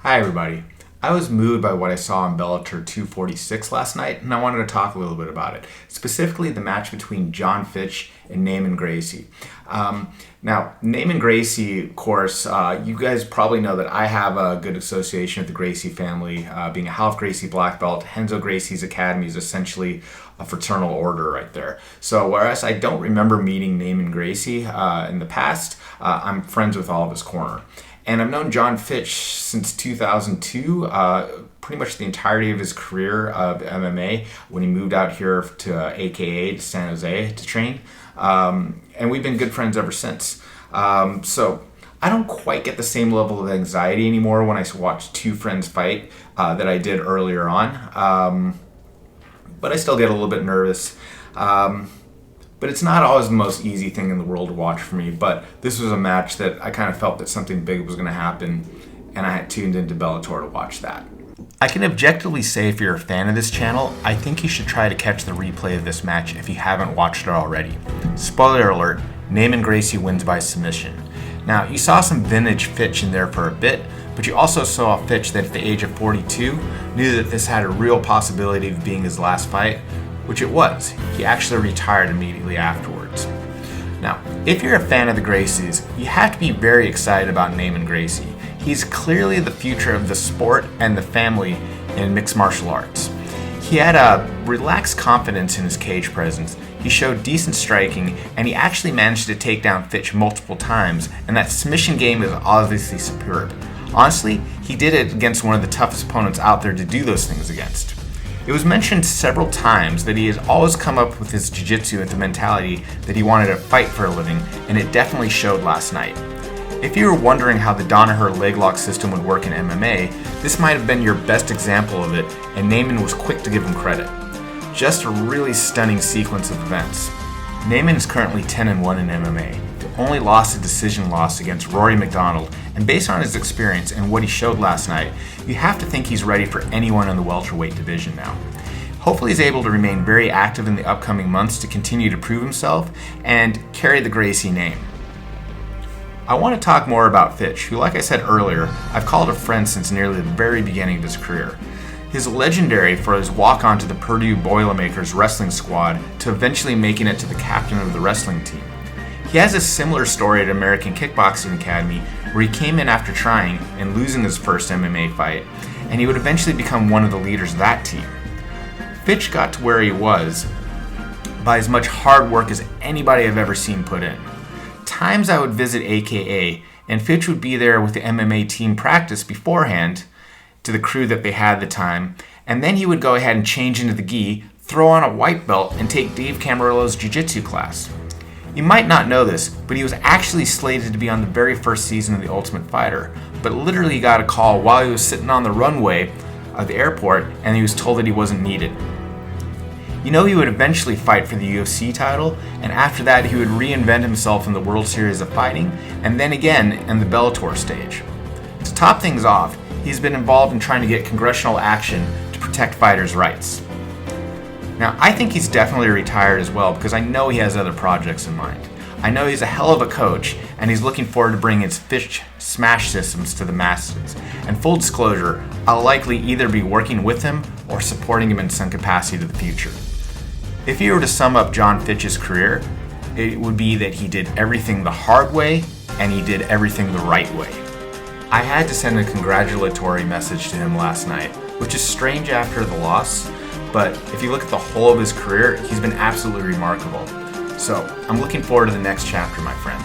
Hi everybody. I was moved by what I saw in Bellator 246 last night, and I wanted to talk a little bit about it. Specifically, the match between Jon Fitch and Neiman Gracie. Now, Neiman Gracie, of course, you guys probably know that I have a good association with the Gracie family. Being a half Gracie black belt, Renzo Gracie's academy is essentially a fraternal order right there. So whereas I don't remember meeting Neiman Gracie in the past, I'm friends with all of his corner. And I've known Jon Fitch since 2002, pretty much the entirety of his career of MMA, when he moved out here to AKA, to San Jose, to train. And we've been good friends ever since. So I don't quite get the same level of anxiety anymore when I watch two friends fight that I did earlier on. But I still get a little bit nervous. But it's not always the most easy thing in the world to watch for me. But this was a match that I kind of felt that something big was going to happen, and I had tuned into Bellator to watch that. I can objectively say if you're a fan of this channel, I think you should try to catch the replay of this match if you haven't watched it already. Spoiler alert, Neiman Gracie wins by submission. Now, you saw some vintage Fitch in there for a bit, but you also saw Fitch that at the age of 42 knew that this had a real possibility of being his last fight, which it was. He actually retired immediately afterwards. Now, if you're a fan of the Gracies, you have to be very excited about Neiman Gracie. He's clearly the future of the sport and the family in mixed martial arts. He had a relaxed confidence in his cage presence. He showed decent striking, and he actually managed to take down Fitch multiple times, and that submission game is obviously superb. Honestly, he did it against one of the toughest opponents out there to do those things against. It was mentioned several times that he has always come up with his jiu-jitsu with the mentality that he wanted to fight for a living, and it definitely showed last night. If you were wondering how the Danaher leg lock system would work in MMA, this might have been your best example of it, and Neiman was quick to give him credit. Just a really stunning sequence of events. Neiman is currently 10-1 in MMA. Only lost a decision loss against Rory McDonald, and based on his experience and what he showed last night, you have to think he's ready for anyone in the welterweight division now. Hopefully he's able to remain very active in the upcoming months to continue to prove himself and carry the Gracie name. I want to talk more about Fitch, who, like I said earlier, I've called a friend since nearly the very beginning of his career. He's legendary for his walk on to the Purdue Boilermakers wrestling squad to eventually making it to the captain of the wrestling team. He has a similar story at American Kickboxing Academy, where he came in after trying and losing his first MMA fight, and he would eventually become one of the leaders of that team. Fitch got to where he was by as much hard work as anybody I've ever seen put in. Times I would visit AKA, and Fitch would be there with the MMA team practice beforehand to the crew that they had at the time, and then he would go ahead and change into the gi, throw on a white belt, and take Dave Camarillo's jiu-jitsu class. You might not know this, but he was actually slated to be on the very first season of The Ultimate Fighter, but literally got a call while he was sitting on the runway of the airport, and he was told that he wasn't needed. You know, he would eventually fight for the UFC title, and after that he would reinvent himself in the World Series of Fighting, and then again in the Bellator stage. To top things off, he's been involved in trying to get congressional action to protect fighters' rights. Now, I think he's definitely retired as well because I know he has other projects in mind. I know he's a hell of a coach, and he's looking forward to bringing his Fitch smash systems to the masses. And full disclosure, I'll likely either be working with him or supporting him in some capacity to the future. If you were to sum up Jon Fitch's career, it would be that he did everything the hard way and he did everything the right way. I had to send a congratulatory message to him last night, which is strange after the loss, but if you look at the whole of his career, he's been absolutely remarkable. So I'm looking forward to the next chapter, my friend.